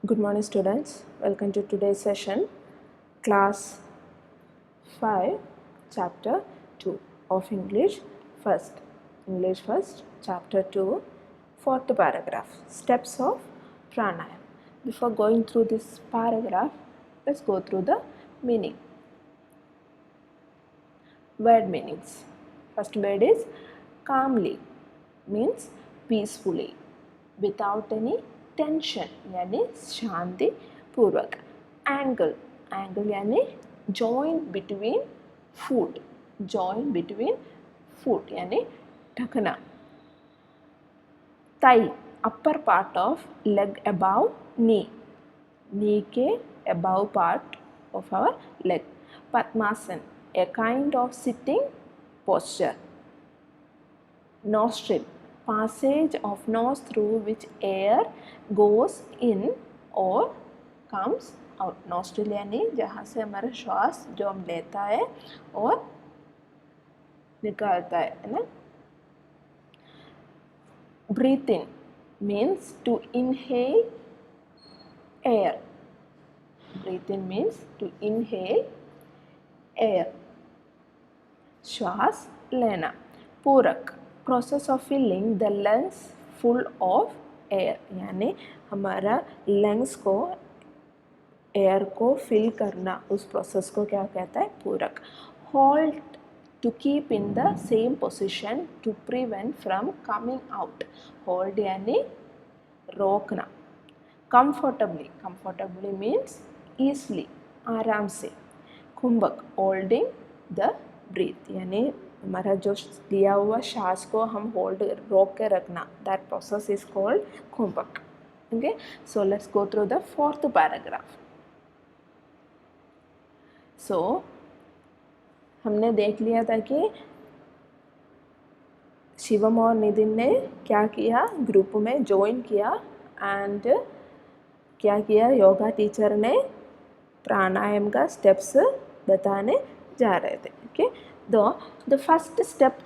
Good morning students, welcome to today's session, class 5, chapter 2 of English first, chapter 2, fourth paragraph, steps of pranayam. Before going through this paragraph, let's go through the meaning. Word meanings. First word is calmly, means peacefully, without any tension, यानी शांति पूर्वक. Angle, angle यानी joint between foot, यानी ढकना. Thigh, upper part of leg above knee, के above part of our leg. Padmasan, a kind of sitting posture. Nostril, passage of nose through which air goes in or comes out. Nostril यानी जहाँ से हमारा श्वास जो हम लेता है और निकालता है ना. Breathe in means to inhale air. Breathe in means to inhale air. श्वास लेना. पूरक, process of filling the lungs full of air, यानी हमारा lungs को एयर को फिल करना, उस प्रोसेस को क्या कहता है? पूरक. Halt, to keep in the same position to prevent from coming out. Hold यानी रोकना. Comfortably, comfortably means easily, आराम से. कुंभक, holding the breath, यानी हमारा जो दिया हुआ श्वास को हम होल्ड रोक के रखना, that process is called कुंभक. Okay, so let's go through the fourth paragraph. So हमने देख लिया था कि शिवम और नितिन ने क्या किया, ग्रुप में ज्वाइन किया एंड क्या किया, योगा टीचर ने प्राणायाम का स्टेप्स बताने जा रहे थे. Okay, the first step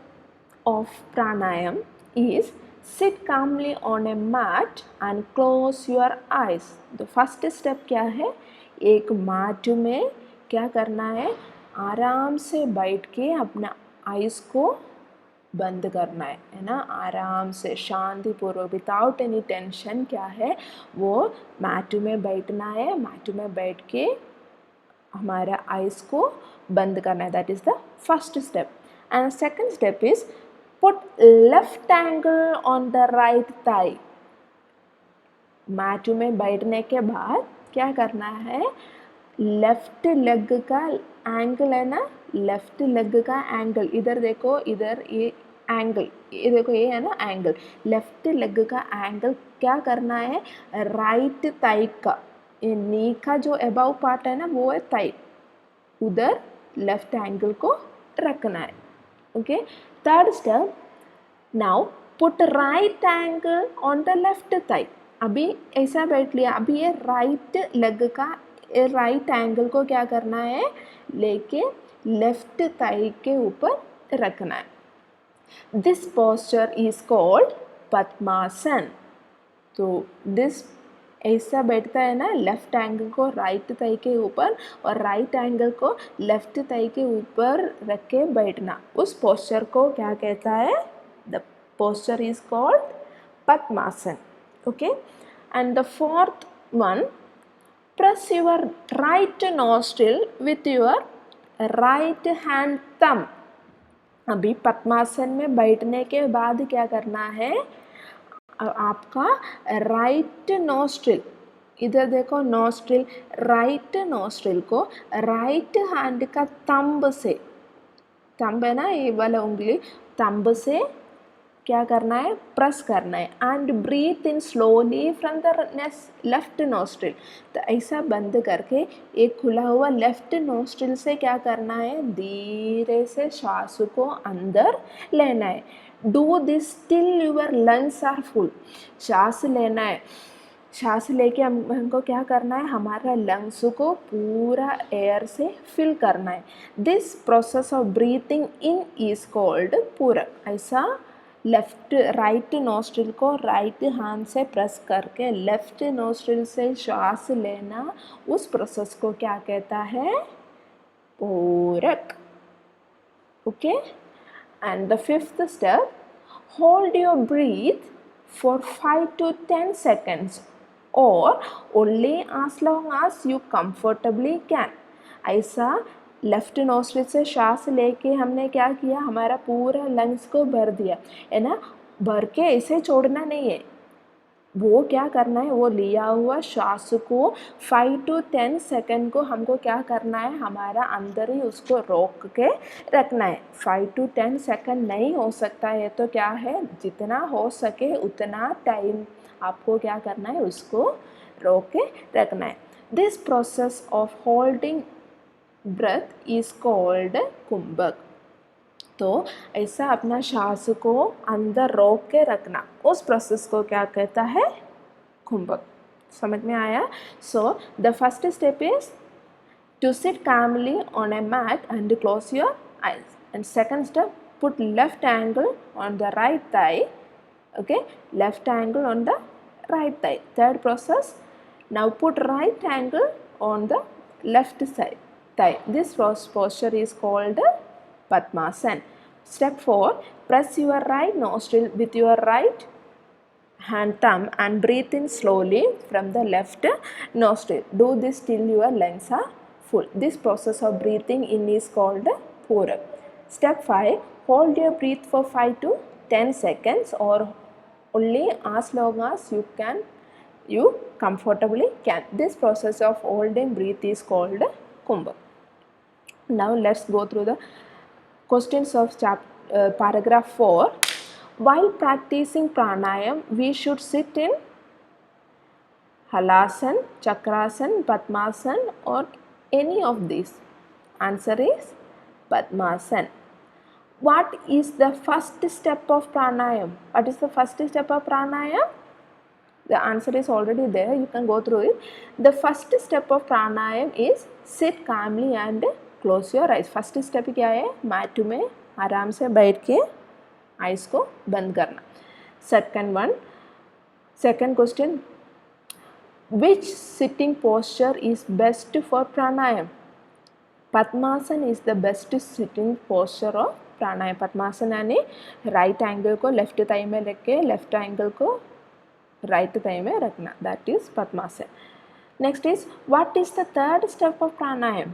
of pranayam is sit calmly on a mat and close your eyes. The first step क्या है, एक मैट में क्या करना है, आराम से बैठ के अपना आइज़ को बंद करना है ना, आराम से शांतिपूर्वक, विदाउट एनी टेंशन क्या है, वो मैट में बैठना है. मैट में बैठ के हमारा आइज़ को बंद करना है. That is the first step. And second step is put left ankle on the right thigh. Mat में बैठने के बाद क्या करना है, लेफ्ट लेग का एंगल है ना, लेफ्ट लेग का एंगल, इधर देखो, इधर ये एंगल, ये देखो, ये है ना एंगल, लेफ्ट लेग का एंगल क्या करना है, राइट थाई का, ये नी का जो अबव पार्ट है ना, वो है थाई, उधर लेफ्ट एंगल को रखना है. Okay, third step, now put right angle on the left thigh. अभी ऐसा बैठ लिया, अभी ये राइट लेग का राइट एंगल को क्या करना है, लेके लेफ्ट थाई के ऊपर रखना है. दिस पोस्चर इज कॉल्ड पद्मासन. तो दिस ऐसा बैठता है ना, लेफ्ट एंगल को राइट थाई के ऊपर और राइट एंगल को लेफ्ट थाई के ऊपर रख के बैठना, उस पोस्चर को क्या कहता है, the posture is called padmasana. Okay, and the fourth one, press your right nostril with your right hand thumb. अभी पद्मासन में बैठने के बाद क्या करना है, आपका राइट नोस्ट्रिल, इधर देखो नोस्ट्रिल, राइट नोस्ट्रिल को राइट हैंड का थंब से, थंब है ना ये वाला उंगली, थंब से क्या करना है, प्रेस करना है. And breathe in slowly from the left nostril. तो ऐसा बंद करके एक खुला हुआ लेफ्ट नोस्ट्रिल से क्या करना है, धीरे से श्वास को अंदर लेना है. Do this till your lungs are full. श्वास लेना है, श्वास लेके हमको क्या करना है, हमारा लंग्स को पूरा एयर से फिल करना है. This process of breathing in is called पूरक. ऐसा लेफ्ट राइट नोस्ट्रिल को राइट हैंड से प्रेस करके लेफ्ट नोस्ट्रिल से श्वास लेना, उस प्रोसेस को क्या कहता है? पूरक. Okay, and the fifth step, hold your breath for 5 to 10 seconds or only as long as you comfortably can. ऐसा लेफ्ट नोस्ट्रिल से श्वास लेके हमने क्या किया, हमारा पूरा लंग्स को भर दिया है ना, भर के ऐसे छोड़ना नहीं है, वो क्या करना है, वो लिया हुआ श्वास को 5 to 10 सेकेंड को हमको क्या करना है, हमारा अंदर ही उसको रोक के रखना है. 5 to 10 सेकेंड नहीं हो सकता है तो क्या है, जितना हो सके उतना टाइम आपको क्या करना है, उसको रोक के रखना है. This process of holding breath is called kumbhak. तो ऐसा अपना श्वास को अंदर रोक के रखना, उस प्रोसेस को क्या कहता है, कुंभक. समझ में आया? So the first step is to sit calmly on a mat and close your eyes. And second step, put left angle on the right thigh. Okay, left angle on the right thigh. Third process, now put right angle on the left side thigh. This posture is called Padmasana. Step 4, press your right nostril with your right hand thumb and breathe in slowly from the left nostril. Do this till your lungs are full. This process of breathing in is called Purak. Step 5, hold your breath for 5 to 10 seconds or only as long as you comfortably can. This process of holding breath is called Kumbha. Now let's go through the questions of paragraph 4. While practicing pranayam, we should sit in Halasan, Chakrasan, Padmasan or any of these. Answer is Padmasan. What is the first step of pranayam? What is the first step of pranayam? The answer is already there, you can go through it. The first step of pranayam is sit calmly and close your eyes. First step क्या है, mat में आराम से बैठ के eyes को बंद करना. Second question, which sitting posture is best for pranayam? Padmasana is the best sitting posture of pranayam. Padmasana यानी राइट एंगल को लेफ्ट थाई में रख के लेफ्ट एंगल को राइट थाई में रखना, that is Padmasana. Next is, what is the third step of pranayam?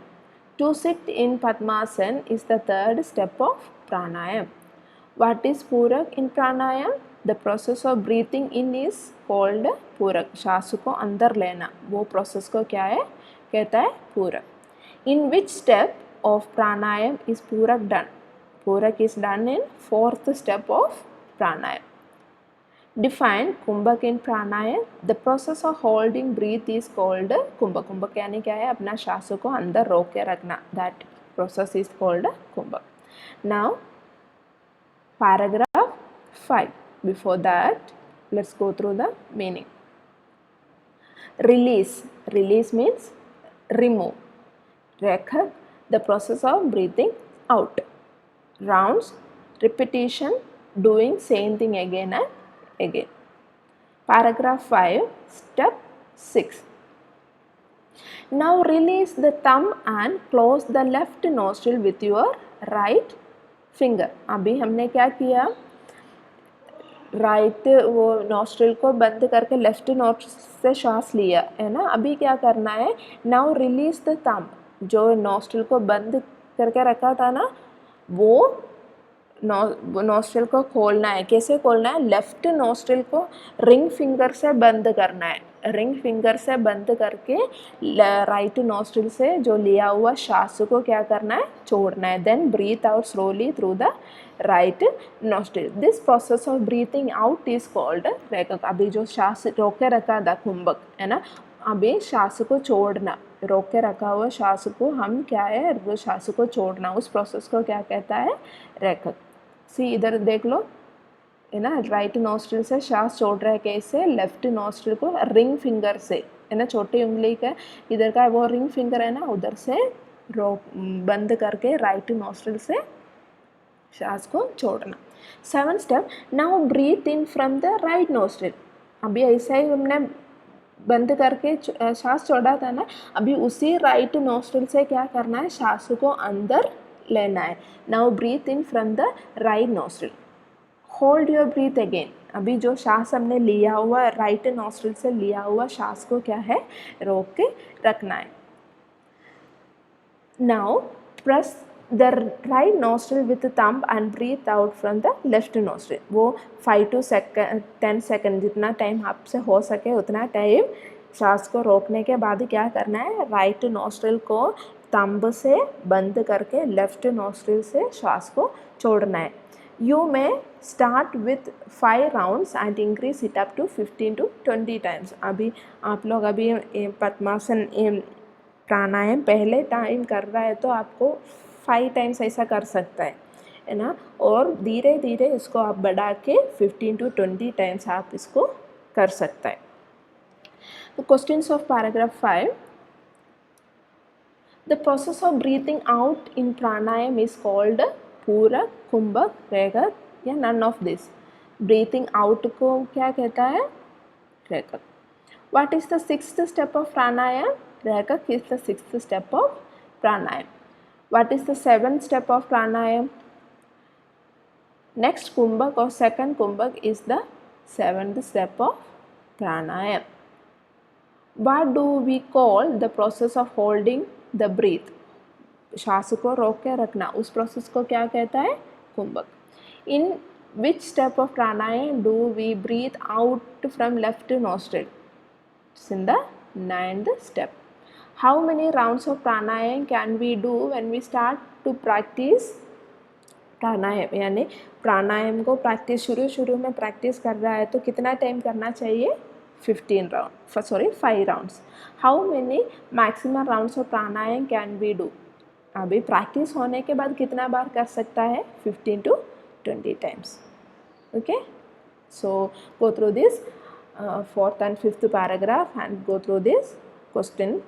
To sit in Padmasana is the third step of pranayam. What is Purak in pranayam? The process of breathing in is called Purak. श्वास को अंदर लेना, वो process को क्या है, कहता है Purak. In which step of pranayam is Purak done? Purak is done in fourth step of pranayam. Define कुंभक in pranayam. The process of holding breath is called कुंभक. कुंभक यानी क्या है, अपना श्वास को अंदर रोक के रखना, that process is called कुंभक. Now paragraph 5. Before that, let's go through the meaning. Release. Release means remove. Rekhak, the process of breathing out. Rounds, repetition, doing same thing again and again. Paragraph 5, step 6. Now release the thumb and close the left nostril with your right finger. अभी हमने क्या किया, right वो nostril को बंद करके left nostril से श्वास लिया है ना. अभी क्या करना है, नाउ रिलीज द थंब, जो नॉस्ट्रिल को बंद करके रखा था ना, वो नॉस्ट्रिल को खोलना है. कैसे खोलना है, लेफ्ट नॉस्ट्रिल को रिंग फिंगर से बंद करना है. रिंग फिंगर से बंद करके राइट नॉस्ट्रिल से जो लिया हुआ श्वास को क्या करना है, छोड़ना है. Then breathe out slowly through the right nostril. This process of breathing out is called rechak. अभी जो श्वास रोक के रखा था कुंभक है ना, अभी श्वास को छोड़ना, रोक के रखा हुआ श्वास को हम क्या है, वो श्वास को छोड़ना, उस प्रोसेस को क्या कहता है, रेखक. सी इधर देख लो है ना, राइट नॉस्ट्रिल से श्वास छोड़ रहा है कैसे, लेफ्ट नॉस्ट्रिल को रिंग फिंगर से है ना, छोटी उंगली का इधर का वो रिंग फिंगर है ना, उधर से रोक बंद करके राइट नॉस्ट्रिल से श्वास को छोड़ना. 7th step, now breathe in from the right nostril. अभी ऐसा ही हमने बंद करके सांस छोड़ा था ना, अभी उसी राइट नोस्ट्रिल से क्या करना है, सांस को अंदर लेना है. Now breathe in from the right nostril. Hold your breath again. अभी जो सांस हमने लिया हुआ राइट नोस्ट्रिल से लिया हुआ सांस को क्या है, रोक के रखना है. Now press the right nostril with thumb and breathe out from the left nostril. वो 5 to 10 सेकेंड जितना टाइम आपसे हो सके उतना टाइम सांस को रोकने के बाद क्या करना है, राइट नोस्ट्रिल को थंब से बंद करके लेफ्ट नोस्ट्रिल से सांस को छोड़ना है. You may start with 5 rounds and increase it up to 15 to 20 times. अभी आप लोग अभी पद्मासन प्राणायाम पहले टाइम कर रहा है तो आपको 5 टाइम्स ऐसा कर सकता है ना, और धीरे धीरे इसको आप बढ़ा के 15 to 20 टाइम्स आप इसको कर सकता है. The questions of paragraph 5. The process of breathing out in pranayam is called पूरक, कुंभक, रेखक या none of this. Breathing out को क्या कहता है, रेखक. What is the 6th step of pranayam? Rekak is the 6th step of pranayam. What is the 7th step of pranayam? Next kumbhak or second kumbhak is the 7th step of pranayam. What do we call the process of holding the breath? श्वास को रोक के रखना, उस process को क्या कहता है, कुंभक. In which step of pranayam do we breathe out from left nostril? It's in the 9th step. How many rounds of pranayam can we do when we start to practice प्राणायाम? यानी प्राणायाम को practice शुरू में practice कर रहा है तो कितना time करना चाहिए, 5 rounds. How many maximum rounds of pranayama can we do? अभी प्रैक्टिस होने के बाद कितना बार कर सकता है, 15 to 20 times. Okay, so go through this 4th and 5th paragraph and go through this question